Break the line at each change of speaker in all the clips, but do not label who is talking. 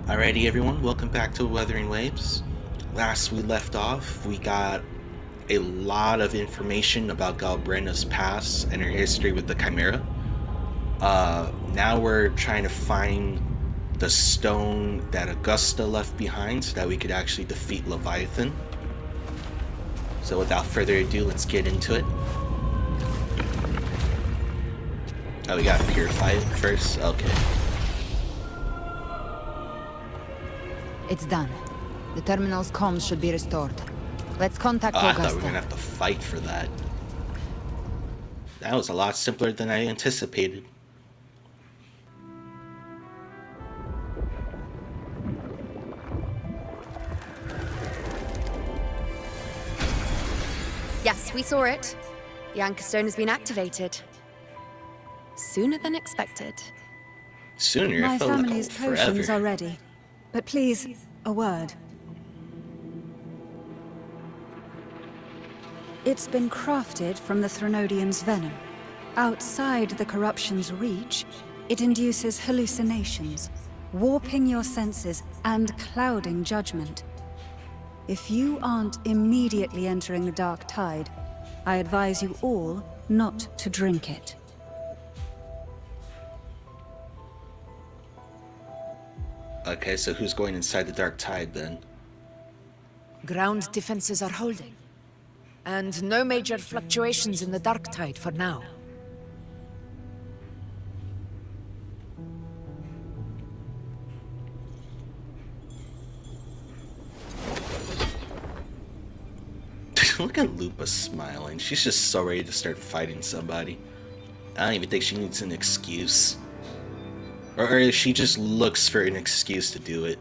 Alrighty everyone, welcome back to Wutheringwaves. Last we left off, we got a lot of information about Galbrena's past and her history with the Chimera. Now we're trying to find the stone that Augusta left behind so that we could actually defeat Leviathan. So without further ado, let's get into it. Oh, we gotta purify it first? Okay.
It's done. The terminal's comms should be restored. Let's contact
I
Augusta.
thought we were gonna have to fight for that. That was a lot simpler than I anticipated.
Yes, we saw it. The anchor stone has been activated. Sooner than expected.
Sooner?
My
It felt like
family's
forever.
potions are ready. But please, a word. It's been crafted from the Threnodian's venom. Outside the corruption's reach, it induces hallucinations, warping your senses and clouding judgment. If you aren't immediately entering the dark tide, I advise you all not to drink it.
Okay, so who's going inside the dark tide then?
Ground defenses are holding. And no major fluctuations in the dark tide for now.
Look at Lupa smiling. She's just so ready to start fighting somebody. I don't even think she needs an excuse. Or she just looks for an excuse to do it.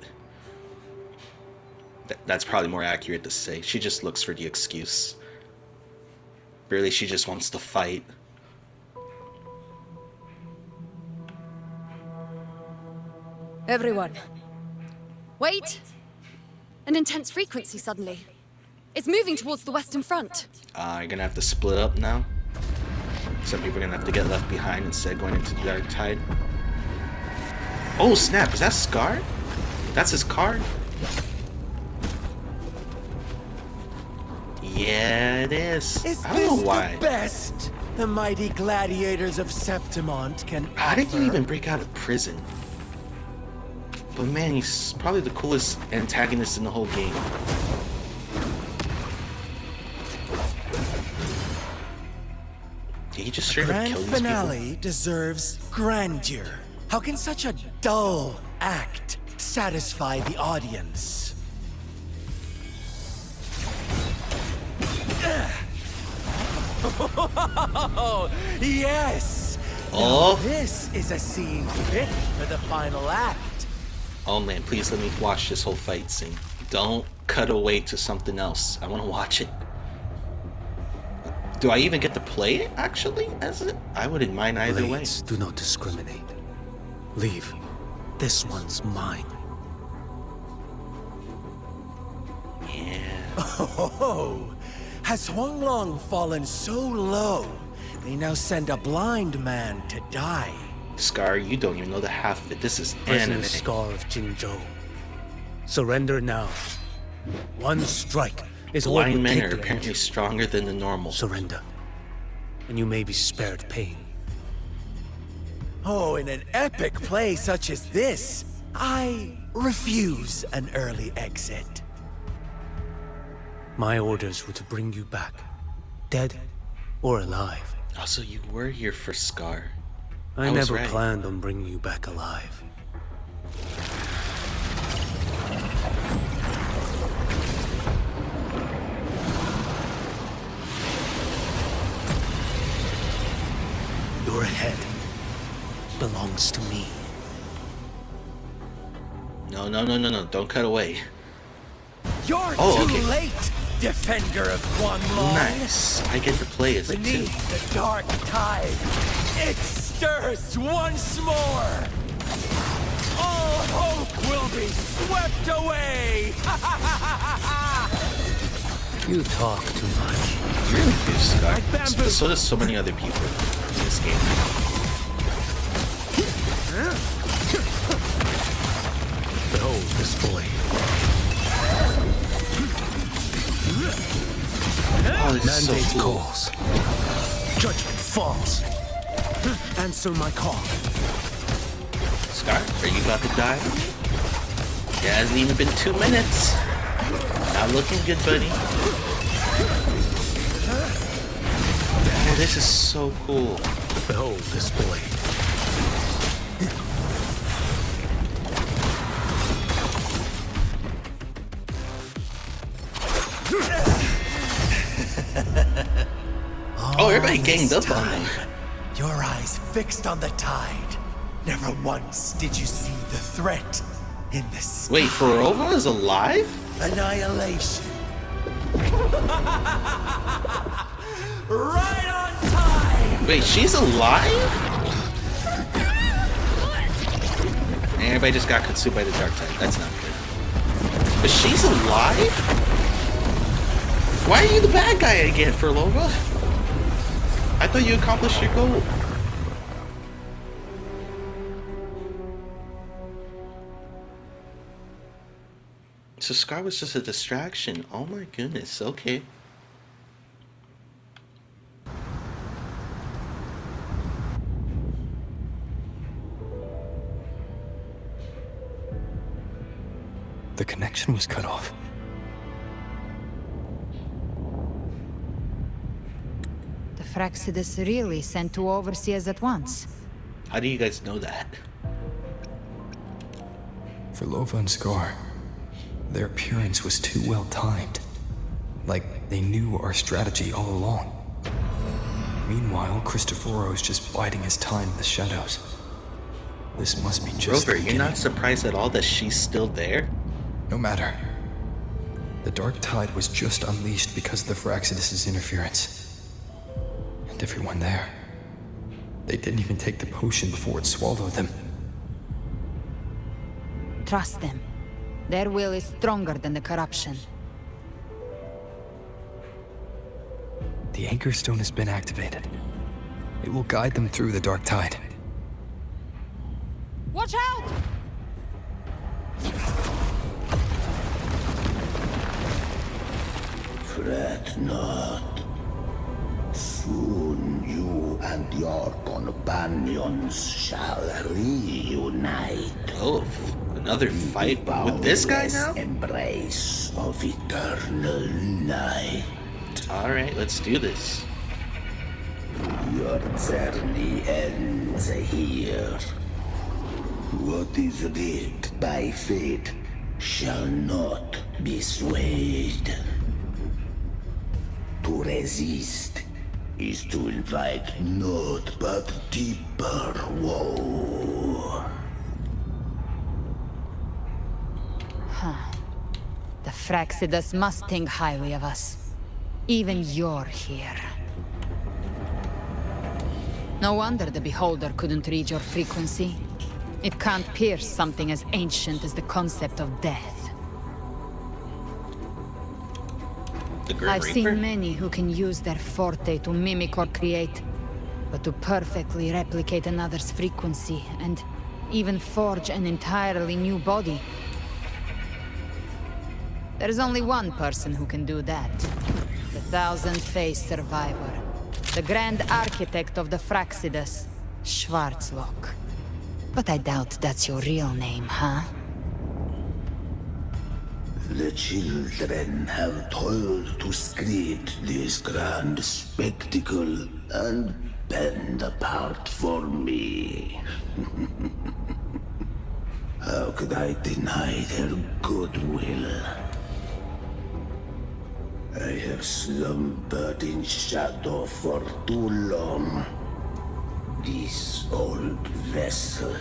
That's probably more accurate to say. She just looks for the excuse. Really, she just wants to fight.
Everyone,
Wait! An intense frequency suddenly. It's moving towards the western front.
You're gonna have to split up now. Some people are gonna have to get left behind instead of going into the dark tide. Oh snap, is that Scar? That's his card? Yeah, it is. I don't know why.
The best the mighty gladiators of Septimont can
How did
offer?
he even break out of prison? But man, he's probably the coolest antagonist in the whole game. Did he just straight up
Grand
kill these people?
finale deserves grandeur. How can such a dull act satisfy the audience? Yes!
Oh.
Now this is a scene fit for the final act.
Oh man, please let me watch this whole fight scene. Don't cut away to something else. I want to watch it. Do I even get to play it, actually, as it? I wouldn't mind either way.
Blades do not discriminate. Leave. This one's mine.
Yeah.
Oh, has Huanglong fallen so low, they now send a blind man to die?
Scar, you don't even know the half of it. This is
Prisoner
anime.
Scar of Jingzhou. Surrender now. One strike is what
Blind
would
men
take
are
the
apparently
edge.
stronger than the normal.
Surrender, and you may be spared pain.
Oh, in an epic play such as this, I refuse an early exit.
My orders were to bring you back, dead or alive.
Also, you were here for Scar.
I
I was
never
right.
planned on bringing you back alive. Your head belongs to me.
No, no, no, no, no. Don't cut away.
You're
Oh,
too
okay.
late, defender of Guanlong.
Nice. I get to play as it too.
Beneath the dark tide, it stirs once more. All hope will be swept away.
You talk too much.
You're confused, Scar.
Like bamboo.
So does so many other people in this game.
Behold, this boy.
Oh, this is so
Mandate
cool.
calls. Judgment falls. Answer my call.
Scar, are you about to die? It hasn't even been 2 minutes. Not looking good, buddy. Oh, this is so cool.
Behold this boy.
Oh, everybody ganged up on him.
Your eyes fixed on the tide. Never once did you see the threat in this
Wait, Rover is alive?
annihilation. Right on time!
Wait, she's alive? And everybody just got consumed by the dark tide. That's not good. But she's alive? Why are you the bad guy again, Furlova? I thought you accomplished your goal. So Scar was just a distraction. Oh my goodness, okay.
The connection was cut off.
The Fraxidus really sent 2 overseers at once.
How do you guys know that?
For Lova and Scar, their appearance was too well timed. Like they knew our strategy all along. Meanwhile, Cristoforo's just biding his time in the shadows. This must be just
Rover,
the
you're
beginning.
not surprised at all that she's still there?
No matter. The Dark Tide was just unleashed because of the Fraxidus' interference. And everyone there. They didn't even take the potion before it swallowed them.
Trust them. Their will is stronger than the corruption.
The Anchor Stone has been activated. It will guide them through the Dark Tide.
Watch out!
Fret not. Soon you and your companions shall reunite.
Oh, another fight with this guy now?
Embrace of eternal night.
Alright, let's do this.
Your journey ends here. What is writ by fate shall not be swayed. To resist is to invite naught but deeper woe.
The Fraxidus must think highly of us. Even you're here. No wonder the Beholder couldn't read your frequency. It can't pierce something as ancient as the concept of death.
The Grim
I've
Reaper?
seen many who can use their forte to mimic or create, but to perfectly replicate another's frequency and even forge an entirely new body. There's only one person who can do that. The thousand-faced survivor. The Grand Architect of the Fraxidus, Schwarzlock. But I doubt that's your real name, huh?
The children have toiled to create this grand spectacle and bend apart for me. How could I deny their goodwill? I have slumbered in shadow for too long. This old vessel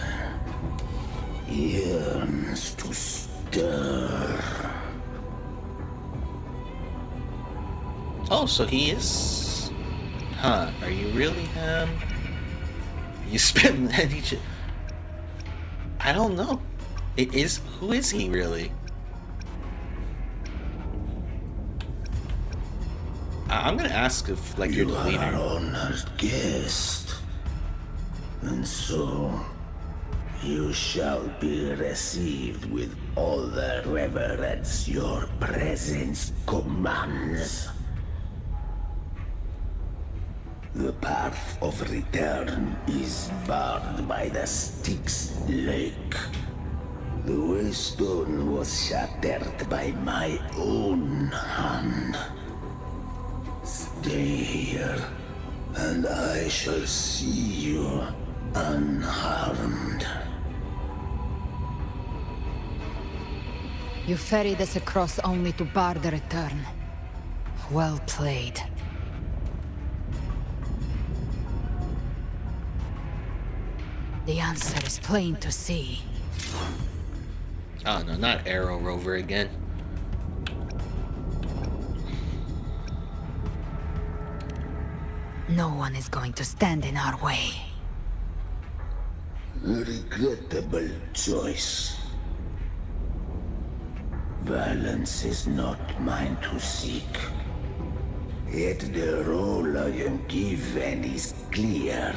yearns to stir.
Oh, so he is... Huh, are you really him? You spent many... I don't know. It is... Who is he, really? I'm gonna ask if, like, you're the
You are
leader.
our honored guest. And so, You shall be received with all the reverence your presence commands. The path of return is barred by the Styx Lake. The waystone was shattered by my own hand. Stay here, and I shall see you unharmed.
You ferried us across only to bar the return. Well played. The answer is plain to see.
Oh no, not Arrow Rover again.
No one is going to stand in our way.
Regrettable choice. Violence is not mine to seek. Yet the role I am given is clear.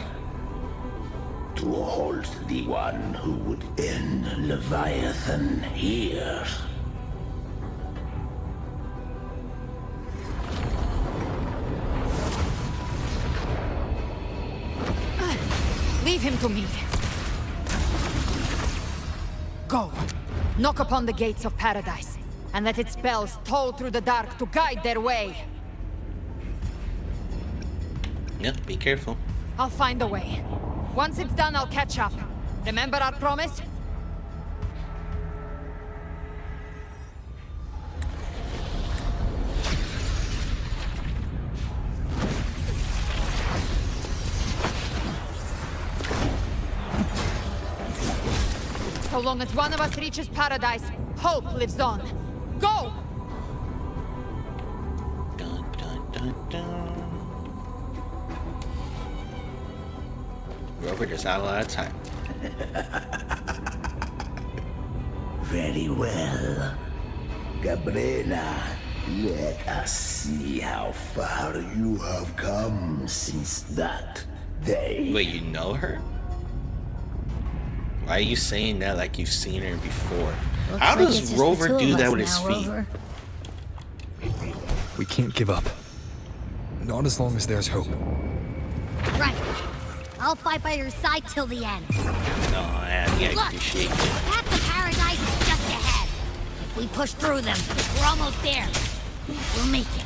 To hold the one who would end Leviathan here.
Leave him to me. Go. Knock upon the gates of paradise, and let its bells toll through the dark to guide their way.
Yeah, be careful.
I'll find a way. Once it's done, I'll catch up. Remember our promise? So long as one of us reaches paradise, hope lives on. Go!
Dun, dun, dun, dun. Rover does not have a lot of time.
Very well. Galbrena, let us see how far you have come since that day.
Wait, you know her? Why are you saying that like you've seen her before? How does Rover do that with his feet?
We can't give up. Not as long as there's hope.
Right. I'll fight by your side till the end.
No, I appreciate it.
The path to paradise is just ahead. If we push through them, we're almost there. We'll make it.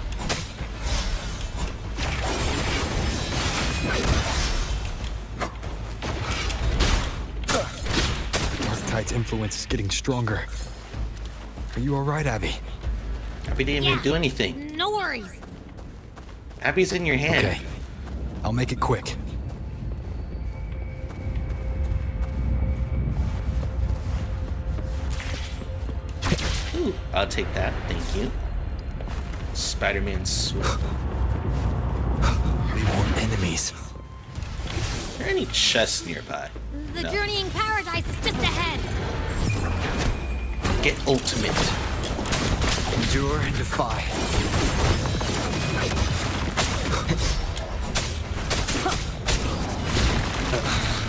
Tide's influence is getting stronger. Are you alright, Abby?
Abby didn't even do anything.
No worries.
Abby's in your hand.
Okay. I'll make it quick.
Ooh, I'll take that. Thank you. Spider-Man sword.
We want enemies.
Are there any chests nearby?
The
No.
journeying paradise is just ahead.
Get ultimate.
Endure and defy.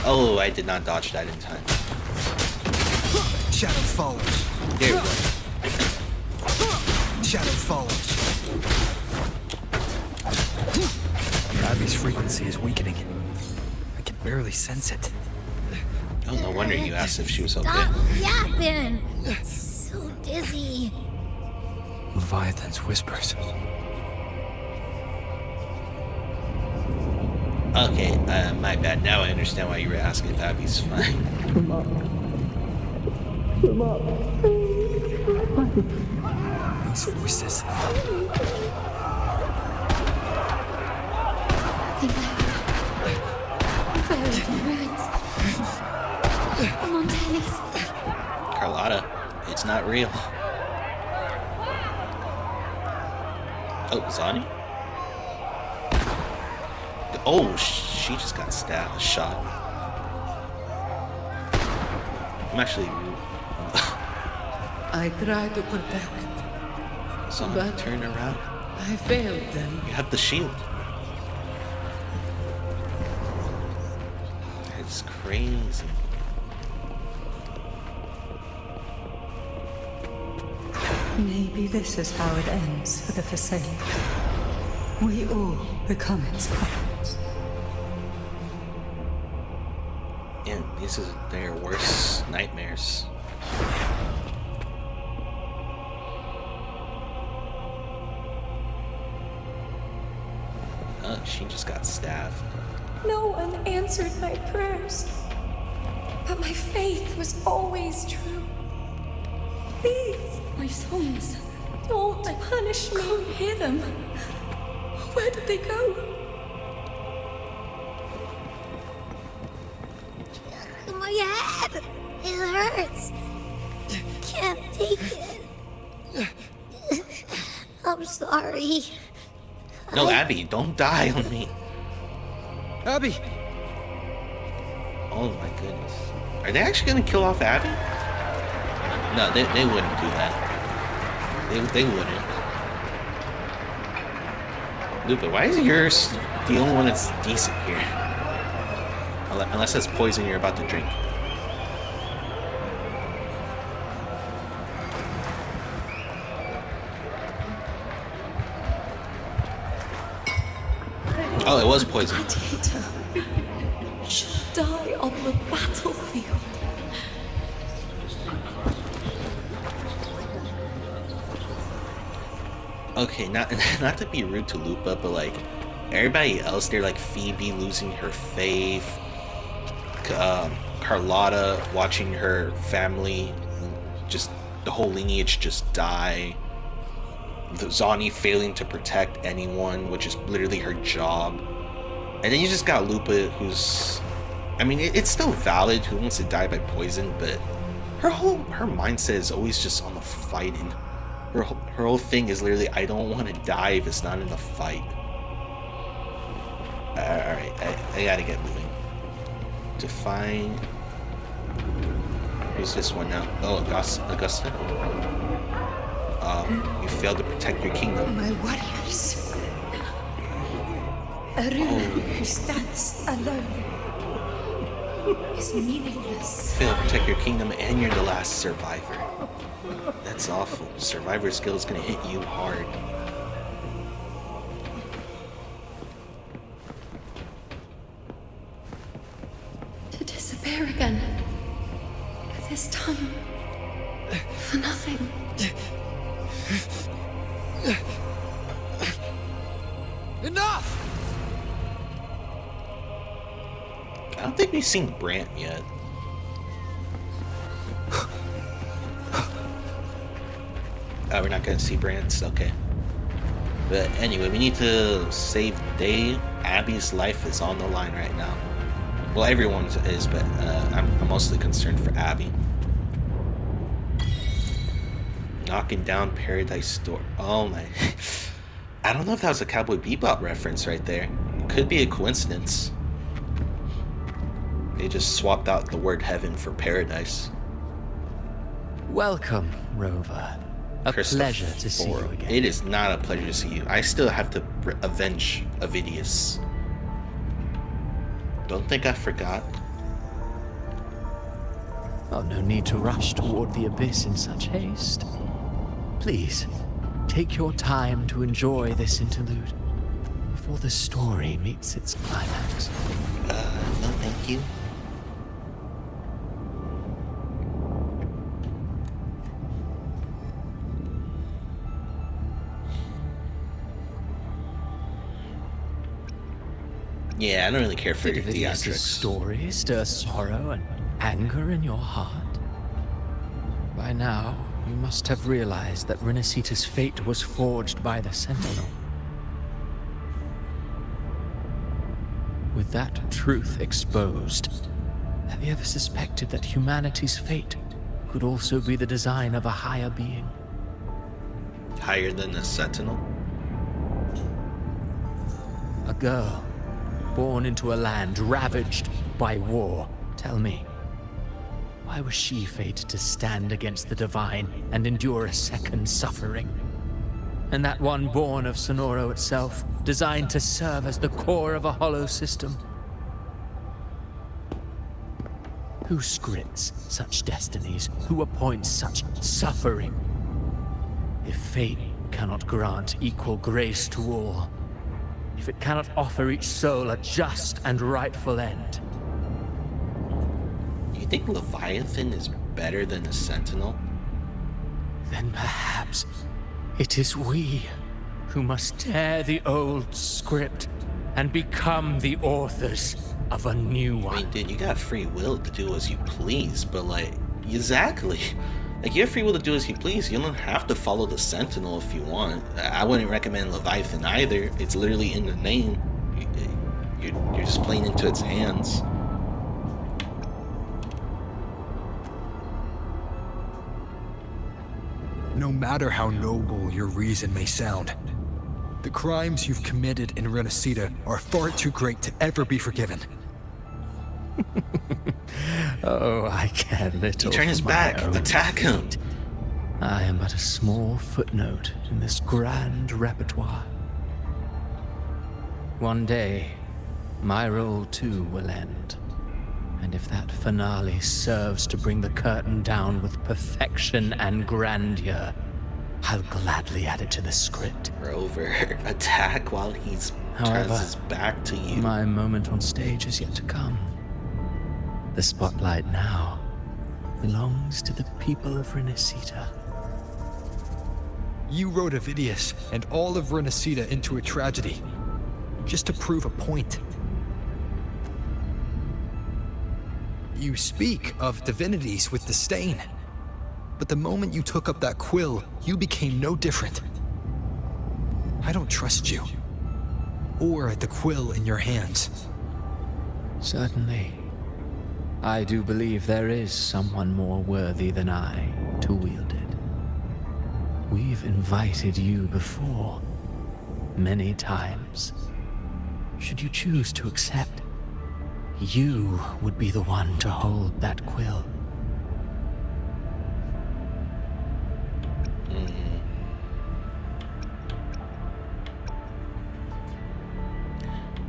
Oh, I did not dodge that in time.
Shadow follows.
There we go.
Shadow follows. Abby's frequency is weakening. I can barely sense it.
Oh, no wonder you asked if she was okay.
Stop yapping. So dizzy.
Leviathan's whispers.
Okay, my bad. Now I understand why you were asking if Abby's fine.
These voices.
Carlotta, it's not real. Oh, Zani? Oh, she just got stabbed, shot. I'm actually...
I tried to protect,
Zani,
but
turn around.
I failed them.
You have the shield. That's crazy.
Maybe this is how it ends for the Forsaken. We all become its puppets.
And these are their worst nightmares. She just got stabbed.
No one answered my prayers. But my faith was always true. Please, my sons, don't punish me. Can't hear them. Where did they go?
My head! It hurts! Can't take it. I'm sorry.
No, Abby, don't die on me.
Abby!
Oh my goodness. Are they actually gonna kill off Abby? No, they wouldn't do that. They wouldn't. Lupa, why is yours the only one that's decent here? Unless that's poison you're about to drink. Oh, it was poison.
Gladiator should die on the battlefield.
Okay, not to be rude to Lupa, but like everybody else there, like Phoebe losing her faith, Carlotta watching her family, just the whole lineage just die. Zani failing to protect anyone, which is literally her job. And then you just got Lupa, who's... I mean, it's still valid who wants to die by poison, but her mindset is always just on the fighting. Her whole thing is literally, I don't want to die if it's not in the fight. Alright, I gotta get moving. To find... Who's this one now? Oh, Augusta? You failed to protect your kingdom.
My warriors. A ruler who stands alone is meaningless.
You failed to protect your kingdom and you're the last survivor. That's awful. Survivor skill is gonna hit you hard.
To disappear again. This time. For nothing.
Enough!
I don't think we've seen Brant yet. Oh, we're not gonna see Brant? Okay. But anyway, we need to save Day. Abby's life is on the line right now. Well, everyone's is, but I'm mostly concerned for Abby. Knocking down Paradise Door. Oh my. I don't know if that was a Cowboy Bebop reference right there. Could be a coincidence. They just swapped out the word heaven for paradise.
Welcome, Rover. A pleasure to see you again.
It is not a pleasure to see you. I still have to avenge Avidius. Don't think I forgot.
Oh, no need to rush toward the abyss in such haste. Please, take your time to enjoy this interlude before the story meets its climax.
No thank you. Yeah, I don't really care for your theatrics.
Story stir sorrow and anger in your heart. By now, you must have realized that Renacita's fate was forged by the Sentinel. With that truth exposed, have you ever suspected that humanity's fate could also be the design of a higher being?
Higher than the Sentinel?
A girl, born into a land ravaged by war. Tell me, why was she fated to stand against the divine and endure a second suffering? And that one born of Sonoro itself, designed to serve as the core of a hollow system? Who scripts such destinies? Who appoints such suffering? If fate cannot grant equal grace to all, if it cannot offer each soul a just and rightful end.
Do you think Leviathan is better than the Sentinel?
Then perhaps it is we who must tear the old script and become the authors of a new one.
I mean, dude, you got free will to do as you please, but like, exactly. Like, you have free will to do as you please. You don't have to follow the Sentinel if you want. I wouldn't recommend Leviathan either. It's literally in the name. You're just playing into its hands.
No matter how noble your reason may sound, the crimes you've committed in Renacida are far too great to ever be forgiven.
Oh, I care little.
He turned his back. Attack him.
I am but a small footnote in this grand repertoire. One day, my role too will end. And if that finale serves to bring the curtain down with perfection and grandeur, I'll gladly add it to the script.
Rover, attack while he's turns his back to you.
My moment on stage is yet to come. The spotlight now belongs to the people of Renacida.
You wrote Avidius and all of Renacida into a tragedy, just to prove a point. You speak of divinities with disdain, but the moment you took up that quill, you became no different. I don't trust you, or the quill in your hands.
Certainly. I do believe there is someone more worthy than I to wield it. We've invited you before, many times. Should you choose to accept, you would be the one to hold that quill.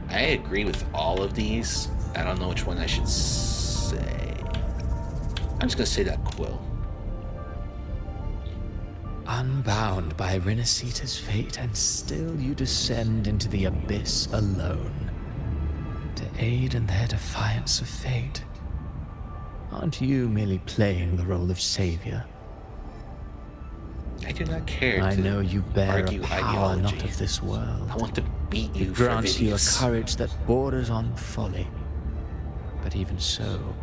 I agree with all of these. I don't know which one I should say. I'm just gonna say that quill.
Unbound by Renacida's fate, and still you descend into the abyss alone, to aid in their defiance of fate. Aren't you merely playing the role of savior?
I do not care.
I know you bear
argue
a power
ideology.
not of this world.
I want to beat you.
It grants you a
Avidius.
courage that borders on folly. But even so,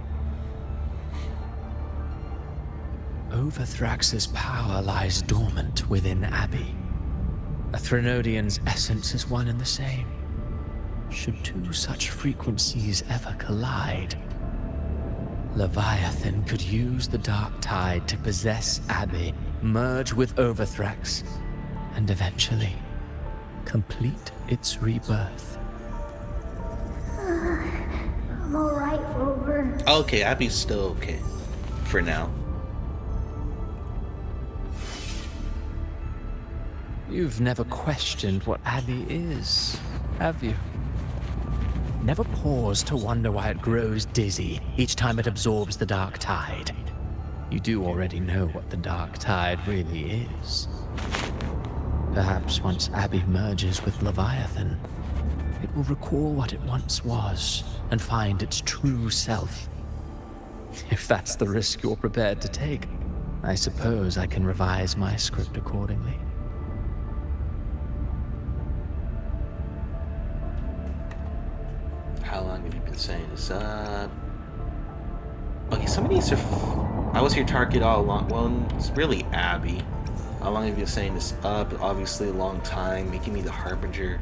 Overthrax's power lies dormant within Abbey. A Threnodian's essence is one and the same. Should two such frequencies ever collide, Leviathan could use the dark tide to possess Abbey, merge with Overthrax, and eventually complete its rebirth.
I'm alright, Rover.
Okay, Abby's still okay. For now.
You've never questioned what Abbey is, have you? Never paused to wonder why it grows dizzy each time it absorbs the dark tide. You do already know what the dark tide really is. Perhaps once Abbey merges with Leviathan, it will recall what it once was and find its true self. If that's the risk you're prepared to take, I suppose I can revise my script accordingly.
How long have you been saying this? Okay, some of these are. I was your target all along. Well, it's really Abby. How long have you been saying this up? Obviously, a long time. Making me the harbinger.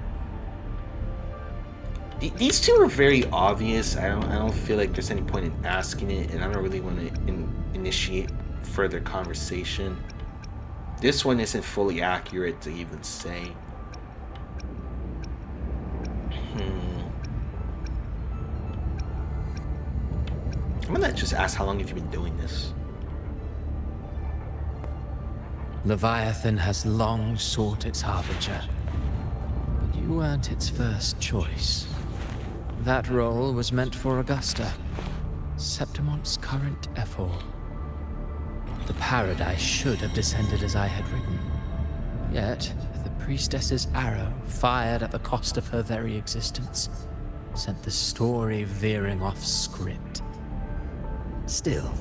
These two are very obvious. I don't feel like there's any point in asking it, and I don't really want to initiate further conversation. This one isn't fully accurate to even say. I'm gonna just ask, how long have you been doing this?
Leviathan has long sought its harbinger, but you weren't its first choice. That role was meant for Augusta, Septimont's current Ephor. The paradise should have descended as I had written, Yet, the priestess's arrow, fired at the cost of her very existence, sent the story veering off script. Still,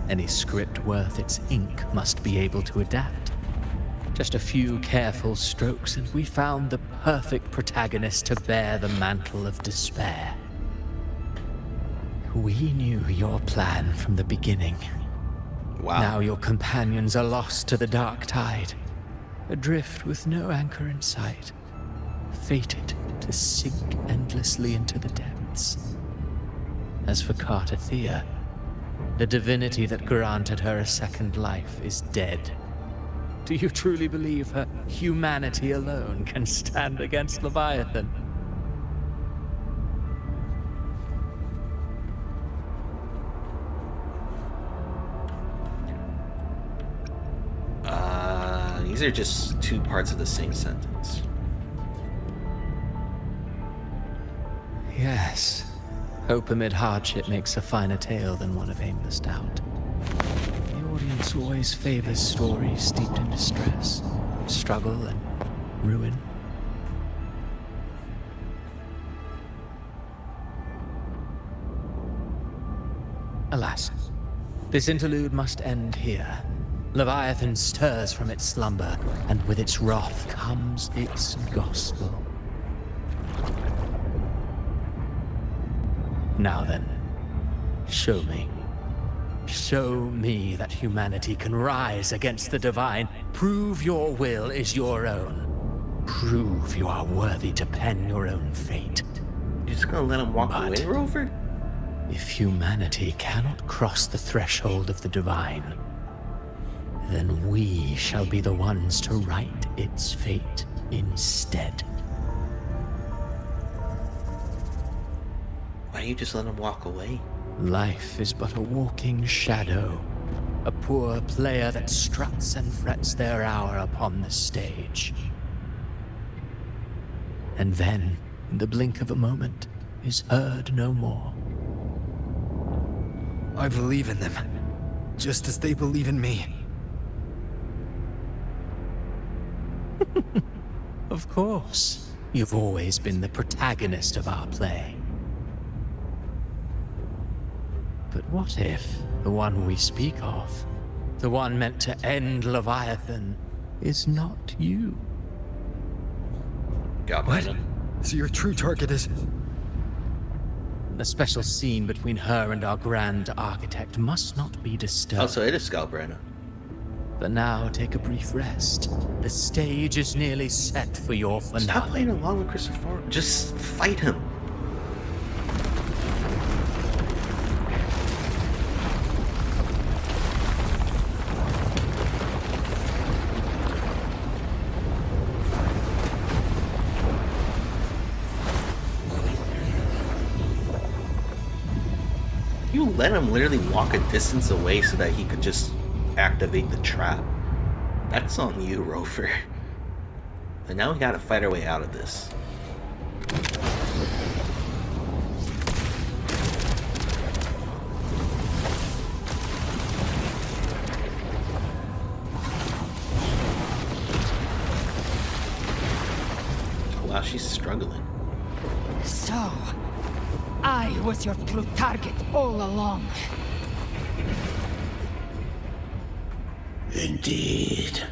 any script worth its ink must be able to adapt. Just a few careful strokes and we found the perfect protagonist to bear the mantle of despair. We knew your plan from the beginning.
Wow.
Now your companions are lost to the dark tide, adrift with no anchor in sight, fated to sink endlessly into the depths. As for Cartathea, the divinity that granted her a second life is dead. Do you truly believe her humanity alone can stand against Leviathan?
These are just two parts of the same sentence.
Yes. Hope amid hardship makes a finer tale than one of aimless doubt. The audience always favors stories steeped in distress, struggle, and ruin. Alas, this interlude must end here. Leviathan stirs from its slumber, and with its wrath comes its gospel. Now then, show me. Show me that humanity can rise against the divine. Prove your will is your own. Prove you are worthy to pen your own fate.
You're just gonna let him walk away, Rover?
If humanity cannot cross the threshold of the divine, then we shall be the ones to write its fate instead.
Why don't you just let him walk away?
Life is but a walking shadow, a poor player that struts and frets their hour upon the stage. And then, in the blink of a moment, is heard no more.
I believe in them, just as they believe in me.
Of course. You've always been the protagonist of our play. But what if the one we speak of, the one meant to end Leviathan, is not you?
Galbrena.
So your true target is...
The special scene between her and our grand architect must not be disturbed.
Also, it is Galbrena.
But now take a brief rest. The stage is nearly set for your finale.
Stop playing along with Christopher. Just fight him. You let him literally walk a distance away so that he could just activate the trap. That's on you, Rover. But now we gotta fight our way out of this. Wow, she's struggling.
So, I was your true target all along.
Indeed.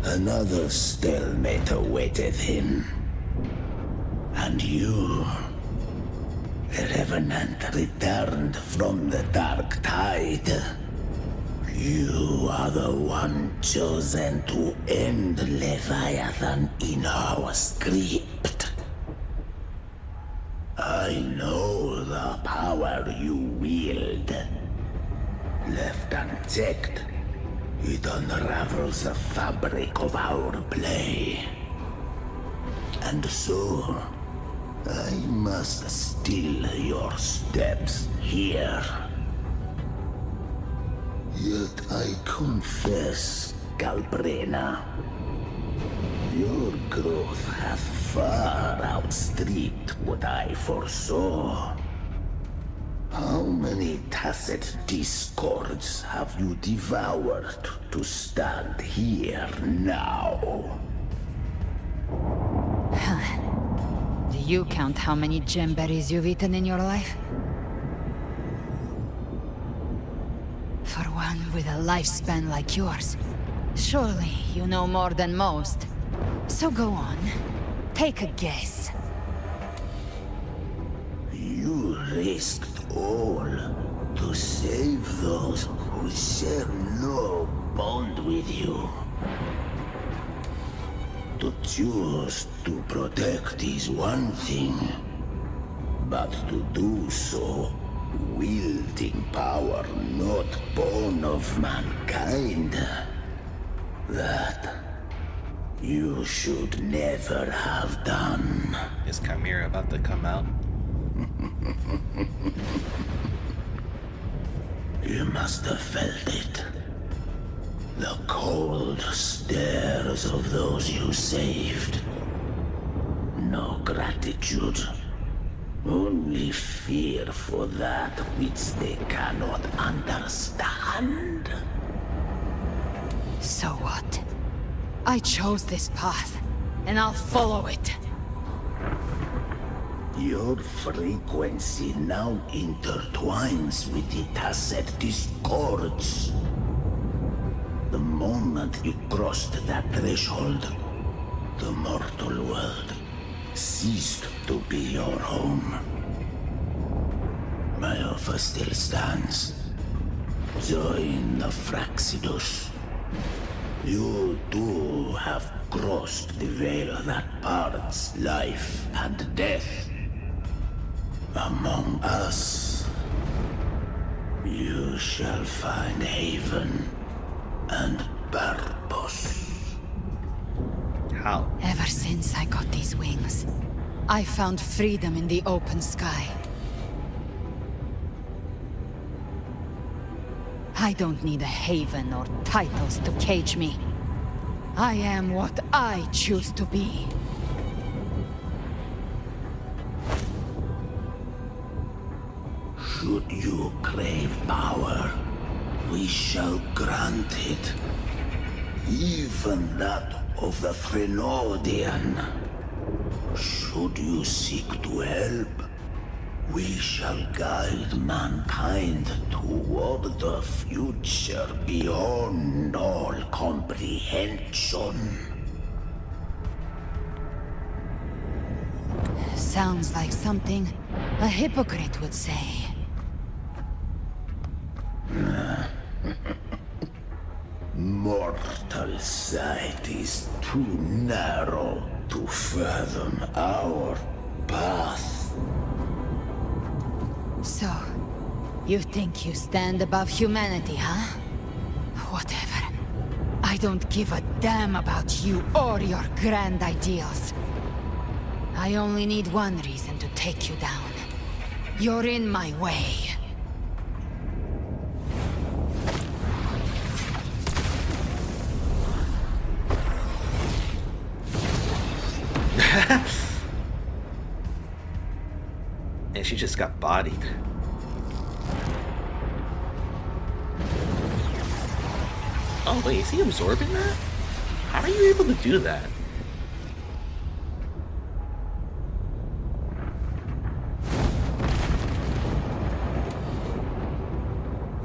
Another stalemate awaited him. And you, the Revenant returned from the dark tide. You are the one chosen to end Leviathan in our script. I know the power you wield. Left unchecked, it unravels the fabric of our play. And so, I must steal your steps here. Yet I confess, Galbrena, your growth hath far outstripped what I foresaw. How many tacit discords have you devoured to stand here now?
Do you count how many gemberries you've eaten in your life? For one with a lifespan like yours, surely you know more than most. So go on, take a guess.
You risked all to save those who share no bond with you. To choose to protect is one thing, but to do so wielding power not born of mankind, that you should never have done.
Is Chimera about to come out?
You must have felt it. The cold stares of those you saved. No gratitude. Only fear for that which they cannot understand.
So what? I chose this path, and I'll follow it.
Your frequency now intertwines with the tacit discords. The moment you crossed that threshold, the mortal world ceased to be your home. My offer still stands. Join the Fraxidus. You too have crossed the veil that parts life and death. Among us, you shall find haven and purpose.
How?
Ever since I got these wings, I found freedom in the open sky. I don't need a haven or titles to cage me. I am what I choose to be.
Should you crave power, we shall grant it. Even that of the Threnodian. Should you seek to help, we shall guide mankind toward the future beyond all comprehension.
Sounds like something a hypocrite would say.
Mortal sight is too narrow to fathom our path.
So, you think you stand above humanity, huh? Whatever. I don't give a damn about you or your grand ideals. I only need one reason to take you down. You're in my way.
And she just got bodied. Oh wait, is he absorbing that? How are you able to do that?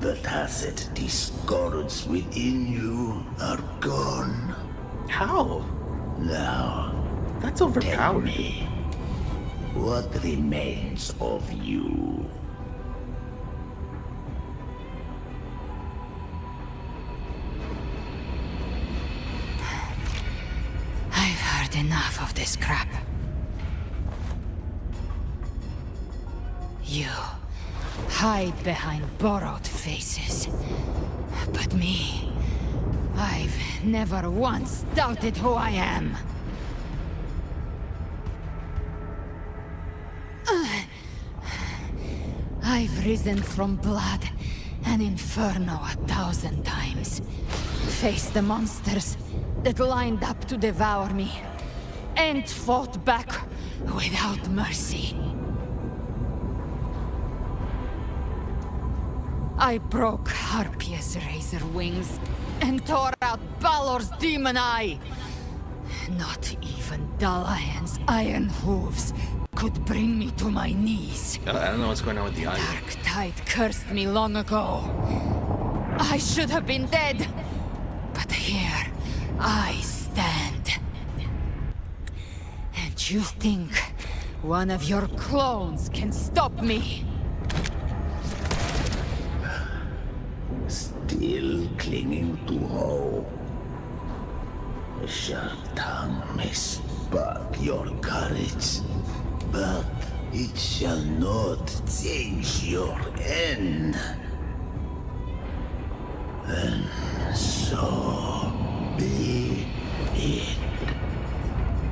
The tacit discords within you are gone.
How?
Now,
that's overpowered.
Tell me, what remains of you?
I've heard enough of this crap. You hide behind borrowed faces. But me, I've never once doubted who I am. I've risen from blood and inferno 1,000 times. Faced the monsters that lined up to devour me, and fought back without mercy. I broke Harpia's razor wings and tore out Balor's demon eye. Not even Dalahan's iron hooves could bring me to my knees.
I don't know what's going on with the eye.
Dark Tide cursed me long ago. I should have been dead. But here I stand. And you think one of your clones can stop me?
Still clinging to hope. A sharp tongue may spark your courage, but it shall not change your end. And so be it.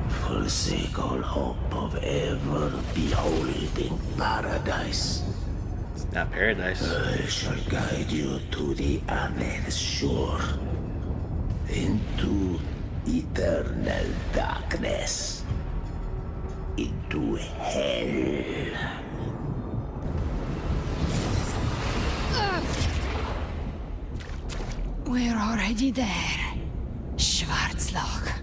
Forsake all hope of ever beholding paradise.
It's not paradise.
I shall guide you to the Amen shore, into eternal darkness, into hell.
We're already there, Schwarzloch.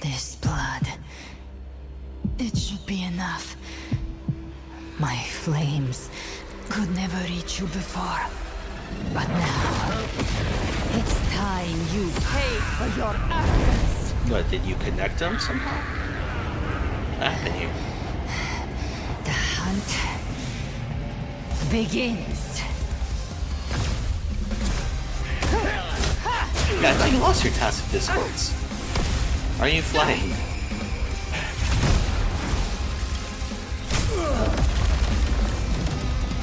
This blood, it should be enough. My flames could never reach you before, but now it's time you pay for your arrogance.
What, did you connect them somehow? What happened here?
The hunt begins.
Yeah, I thought you lost your task of discords. Are you flying?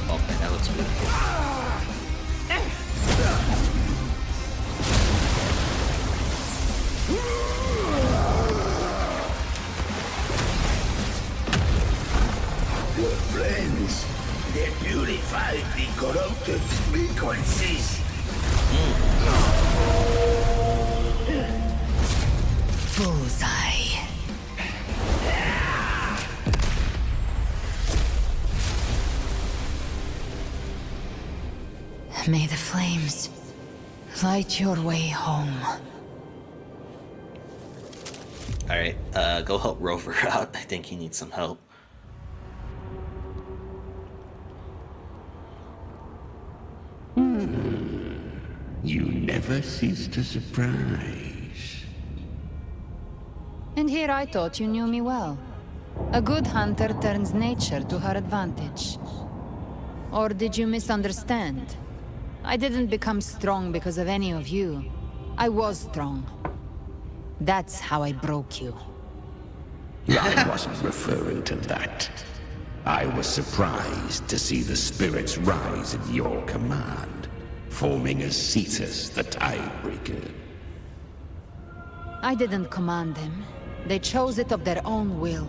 Okay, that looks beautiful.
Your friends, they purify the corrupted frequencies.
Bullseye. May the flames light your way home.
Alright, go help Rover out. I think he needs some help.
You never cease to surprise.
And here I thought you knew me well. A good hunter turns nature to her advantage. Or did you misunderstand? I didn't become strong because of any of you. I was strong. That's how I broke you.
I wasn't referring to that. I was surprised to see the spirits rise at your command, forming as Cetus the Tidebreaker.
I didn't command them. They chose it of their own will.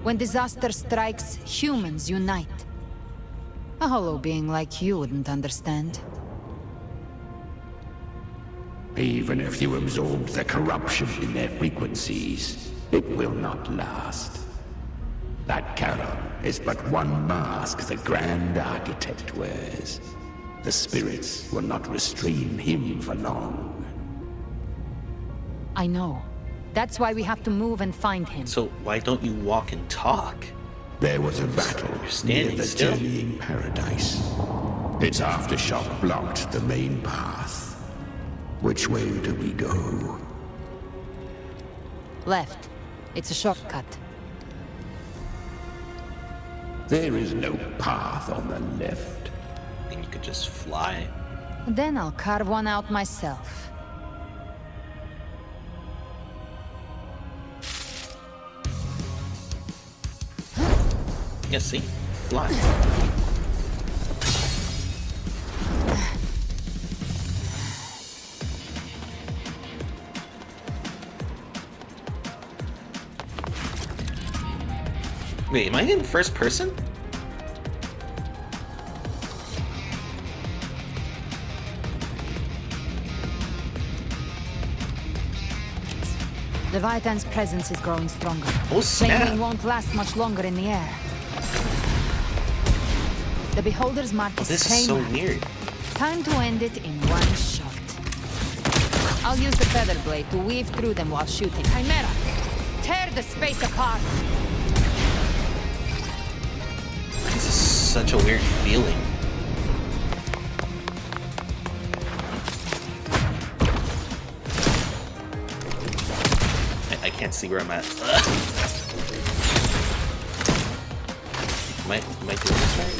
When disaster strikes, humans unite. A hollow being like you wouldn't understand.
Even if you absorb the corruption in their frequencies, it will not last. That Charon is but one mask the Grand Architect wears. The spirits will not restrain him for long.
I know. That's why we have to move and find him.
So why don't you walk and talk?
There was a battle near the journeying paradise. Its aftershock blocked the main path. Which way do we go?
Left. It's a shortcut.
There is no path on the left.
I think you could just fly.
Then I'll carve one out myself.
Yeah, see? Fly. Wait, am I in first person?
Leviathan's presence is growing stronger.
Oh, snap.
Flaming won't last much longer in the air. The Beholder's mark is
This is so weird.
Time to end it in one shot. I'll use the feather blade to weave through them while shooting. Chimera! Tear the space apart!
This is such a weird feeling. I can't see where I'm at. Am I doing this right?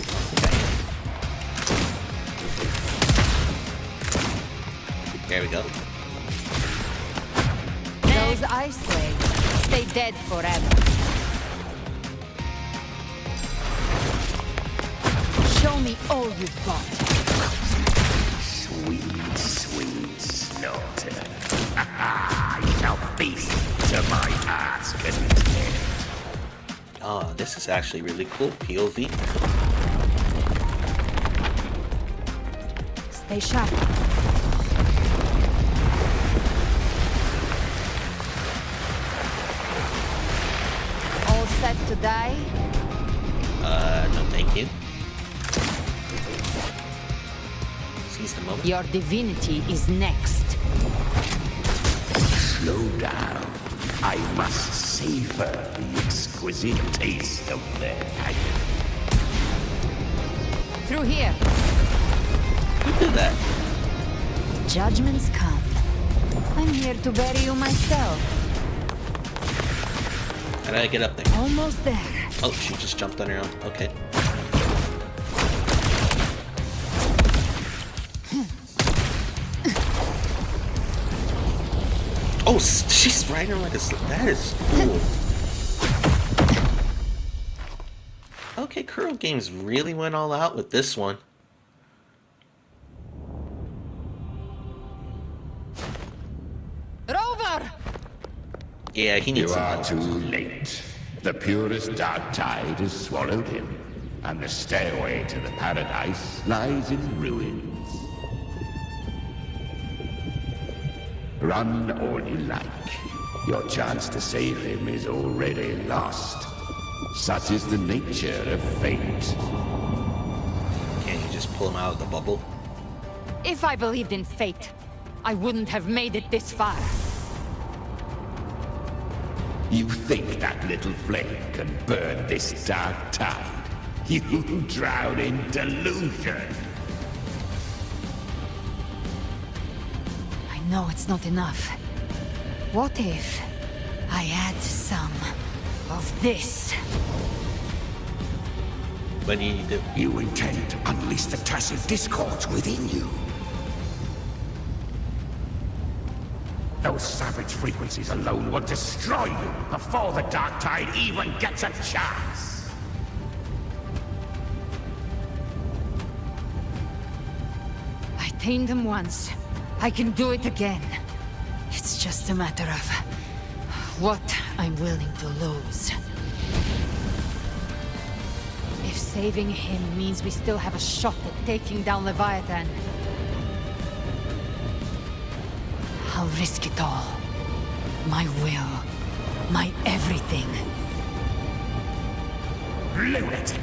I think I am. There we go.
Those I slay stay dead forever. Show me all you've got.
Sweet, sweet slaughter. I shall feast to my heart's content.
Oh, this is actually really cool. POV.
Stay sharp. All set to die?
No thank you. Seize the moment.
Your divinity is next.
Slow down. I must savor the exquisite taste of their agony.
Through here.
Who did that?
Judgments come. I'm here to bury you myself.
How did I get up there?
Almost there.
Oh, she just jumped on her own. Okay. Oh, she's riding her like a... That is cool. Okay, Kuro Games really went all out with this one.
Rover!
Yeah, he needs
You
some
are
help.
too late. The purest dark tide has swallowed him, and the stairway to the paradise lies in ruins. Run all you like. Your chance to save him is already lost. Such is the nature of fate.
Can't you just pull him out of the bubble?
If I believed in fate, I wouldn't have made it this far.
You think that little flame can burn this dark tide? You drown in delusion.
I know it's not enough. What if I add some of this?
What do you do?
You intend to unleash the tacit discords within you. Those savage frequencies alone will destroy you before the Dark Tide even gets a chance.
I tamed them once. I can do it again. It's just a matter of what I'm willing to lose. If saving him means we still have a shot at taking down Leviathan, I'll risk it all. My will. My everything.
Lunatic!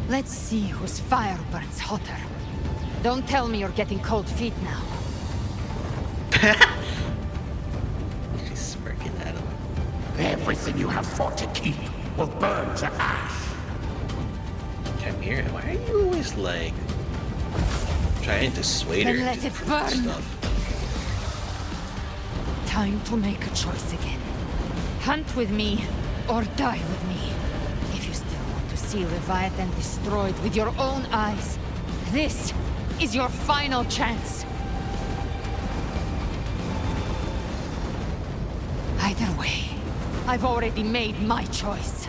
Let's see whose fire burns hotter. Don't tell me you're getting cold feet now.
She's smirking at him.
Everything you have fought to keep will burn to ash.
Chimera, why are you always like trying to dissuade her?
Then let
to
it
do
burn.
Stuff?
Time to make a choice again. Hunt with me, or die with me. If you still want to see Leviathan destroyed with your own eyes, this is your final chance. Either way, I've already made my choice.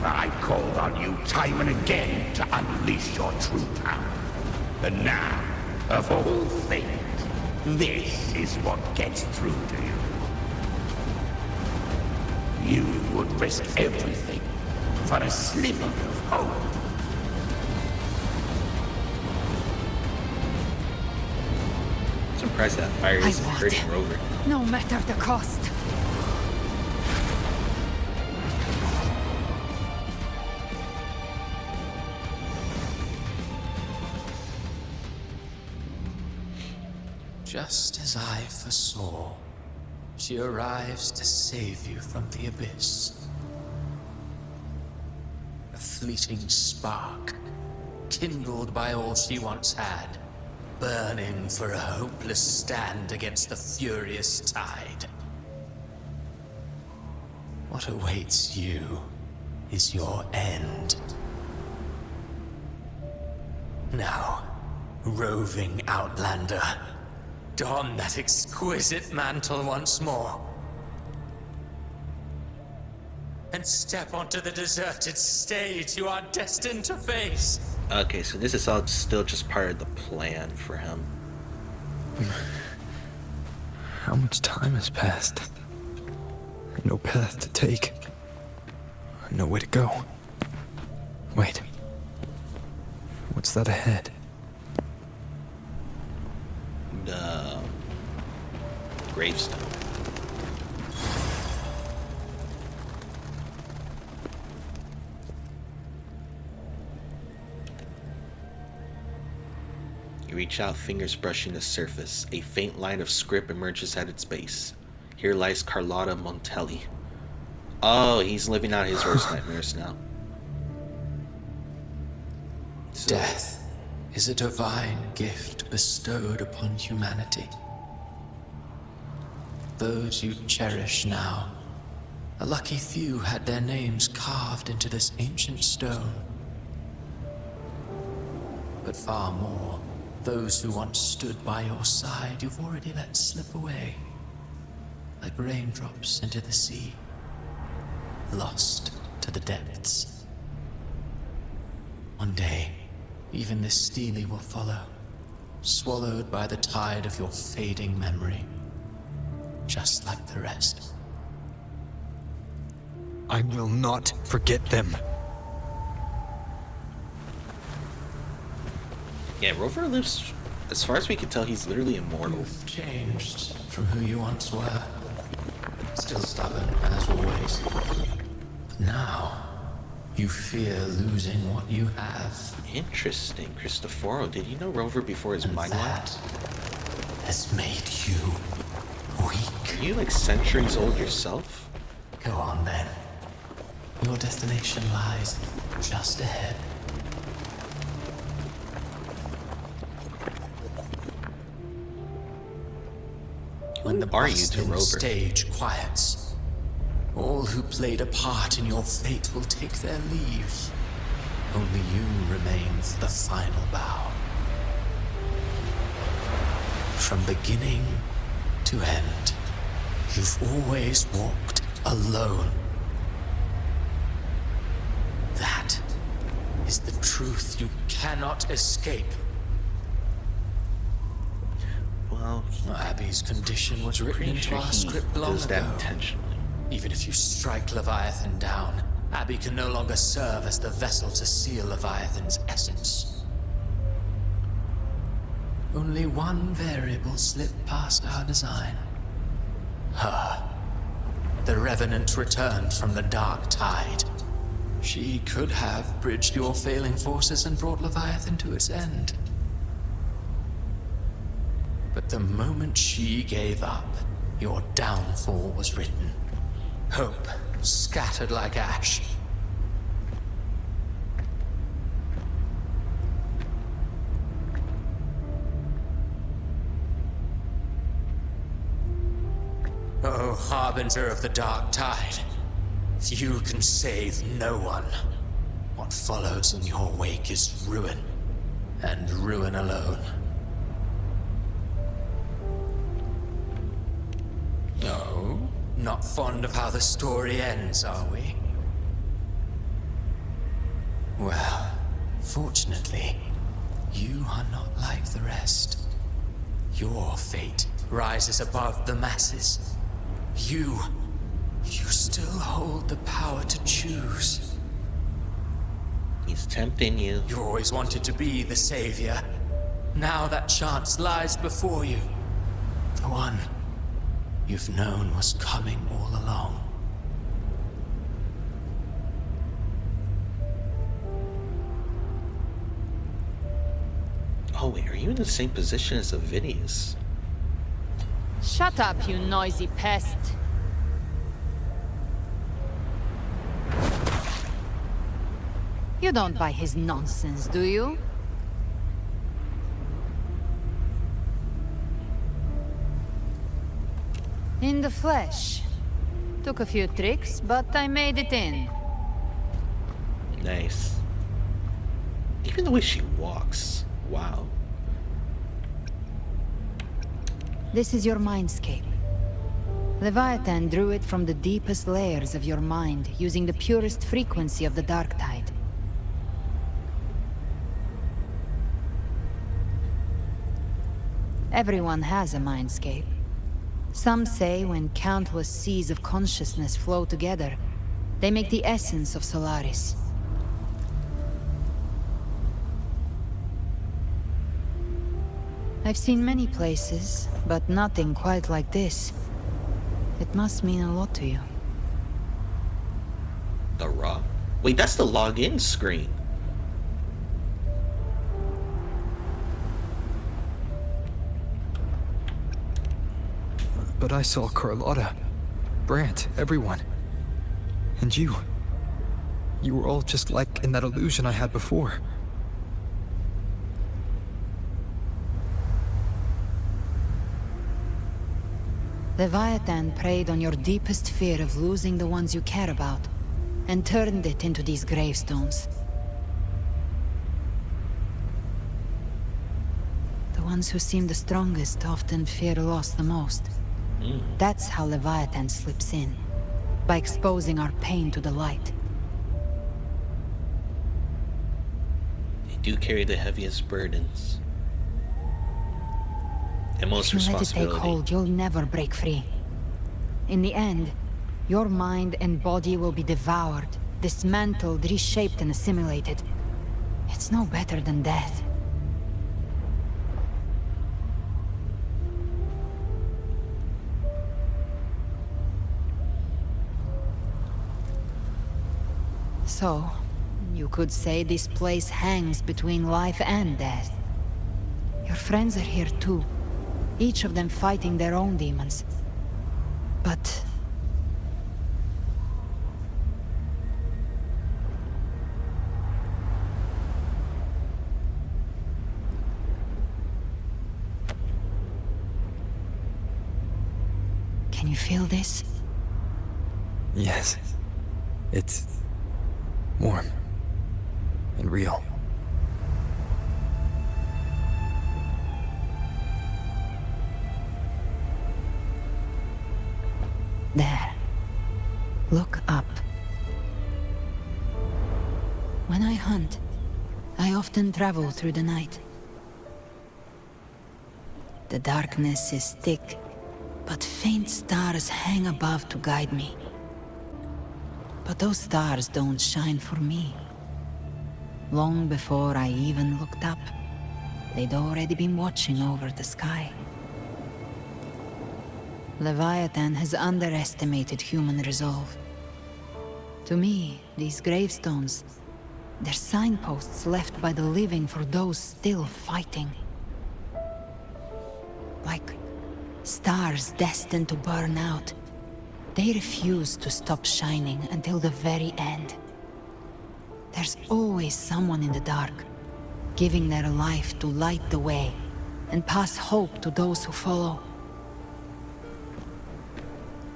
I called on you time and again to unleash your true power. And now, of all things, this is what gets through to you. You would risk everything for a sliver of hope.
surprised that fire
I
isn't
want
hurting
it.
Rover.
No matter the cost.
Just as I foresaw, she arrives to save you from the abyss. A fleeting spark, kindled by all she once had, burning for a hopeless stand against the furious tide. What awaits you is your end. Now, roving outlander, don that exquisite mantle once more. And step onto the deserted stage you are destined to face.
Okay, so this is all still just part of the plan for him.
How much time has passed? No path to take. No way to go. Wait. What's that ahead?
The gravestone. You reach out, fingers brushing the surface. A faint line of script emerges at its base. Here lies Carlotta Montelli. Oh, he's living out his worst nightmares now. So,
Death is a divine gift bestowed upon humanity. Those you cherish now, a lucky few had their names carved into this ancient stone. But far more, those who once stood by your side you've already let slip away, like raindrops into the sea, lost to the depths. One day, even this Steely will follow, swallowed by the tide of your fading memory, just like the rest.
I will not forget them.
yeah, Rover lives, as far as we can tell, he's literally immortal.
You've changed from who you once were. Still stubborn, as always. But now, you fear losing what you have.
Interesting. Cristoforo, did you know Rover before his mind
That has made you weak.
Are you like centuries old yourself?
Go on then. Your destination lies just ahead. When the
are you to
bustling
Rover?
stage quiets, all who played a part in your fate will take their leave. Only you remain for the final bow. From beginning to end, you've always walked alone. That is the truth you cannot escape.
Well,
Abby's condition was written
pretty
into
sure
our
he
script long
does that
ago.
intentionally.
Even if you strike Leviathan down, Abby can no longer serve as the vessel to seal Leviathan's essence. Only one variable slipped past our design. Her. The Revenant returned from the dark tide. She could have bridged your failing forces and brought Leviathan to its end. But the moment she gave up, your downfall was written. Hope scattered like ash. Oh, harbinger of the dark tide, you can save no one. What follows in your wake is ruin, and ruin alone. No, not fond of how the story ends, are we? Well, fortunately, you are not like the rest. Your fate rises above the masses. You still hold the power to choose.
He's tempting you.
You always wanted to be the savior. Now that chance lies before you. The one you've known was coming all along.
Oh wait, are you in the same position as Avidius?
Shut up, you noisy pest. You don't buy his nonsense, do you? In the flesh. Took a few tricks, but I made it in.
Nice. Even the way she walks. Wow.
This is your mindscape. Leviathan drew it from the deepest layers of your mind, using the purest frequency of the dark tide. Everyone has a mindscape. Some say when countless seas of consciousness flow together, they make the essence of Solaris. I've seen many places, but nothing quite like this. It must mean a lot to you.
The Raw? Wait, that's the login screen.
But I saw Carlotta, Brant, everyone. And you. You were all just like in that illusion I had before.
Leviathan preyed on your deepest fear of losing the ones you care about, and turned it into these gravestones. The ones who seem the strongest often fear loss the most. That's how Leviathan slips in, by exposing our pain to the light.
They do carry the heaviest burdens. And most
If you let it
responsibility.
take hold, you'll never break free. In the end, your mind and body will be devoured, dismantled, reshaped, and assimilated. It's no better than death. So, you could say this place hangs between life and death. Your friends are here too, each of them fighting their own demons. But... can you feel this?
Yes. It's warm and real.
There. Look up. When I hunt, I often travel through the night. The darkness is thick, but faint stars hang above to guide me. But those stars don't shine for me. Long before I even looked up, they'd already been watching over the sky. Leviathan has underestimated human resolve. To me, these gravestones, they're signposts left by the living for those still fighting. Like stars destined to burn out. They refuse to stop shining until the very end. There's always someone in the dark, giving their life to light the way and pass hope to those who follow.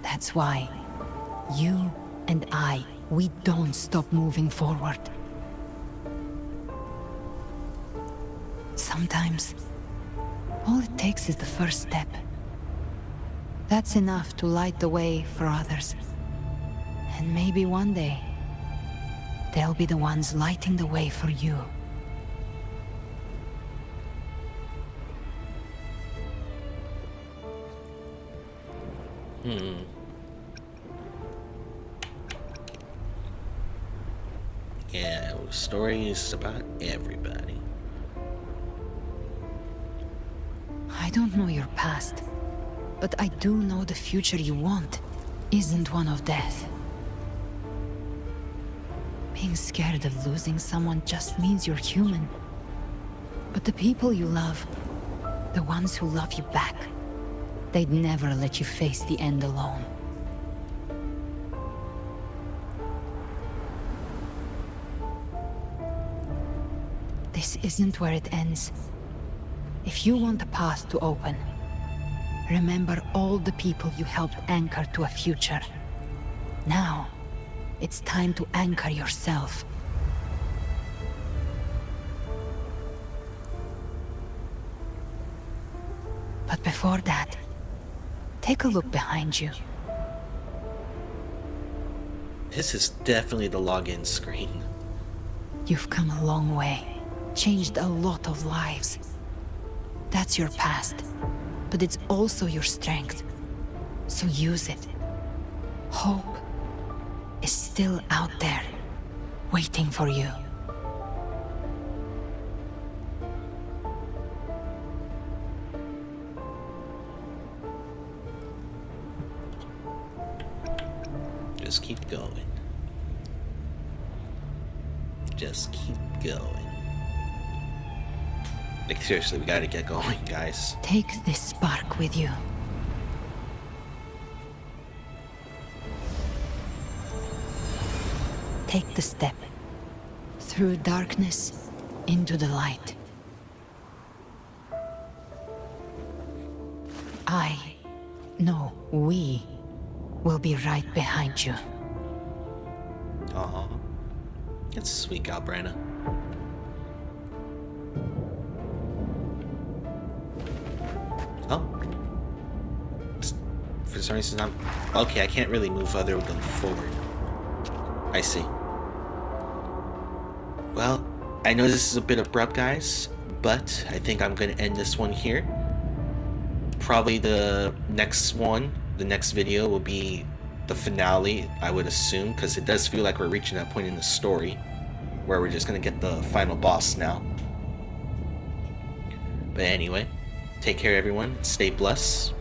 That's why you and I, we don't stop moving forward. Sometimes, all it takes is the first step. That's enough to light the way for others. And maybe one day, they'll be the ones lighting the way for you.
Yeah, stories about everybody.
I don't know your past, But I do know the future you want isn't one of death. Being scared of losing someone just means you're human. But the people you love, the ones who love you back, they'd never let you face the end alone. This isn't where it ends. If you want a path to open, remember all the people you helped anchor to a future. Now, it's time to anchor yourself. But before that, take a look behind you.
This is definitely the login screen.
You've come a long way, changed a lot of lives. That's your past, but it's also your strength. So use it. Hope is still out there, waiting for you.
Just keep going. Just keep going. Like, seriously, we gotta get going, guys.
Take this spark with you. Take the step. Through darkness, into the light. We will be right behind you.
Aw. It's sweet, Galbrena. Oh. For some reason I'm... Okay, I can't really move other than forward. I see. Well, I know this is a bit abrupt, guys, but I think I'm going to end this one here. Probably the next one, the next video will be the finale, I would assume, because it does feel like we're reaching that point in the story where we're just going to get the final boss now. But anyway, take care everyone, stay blessed,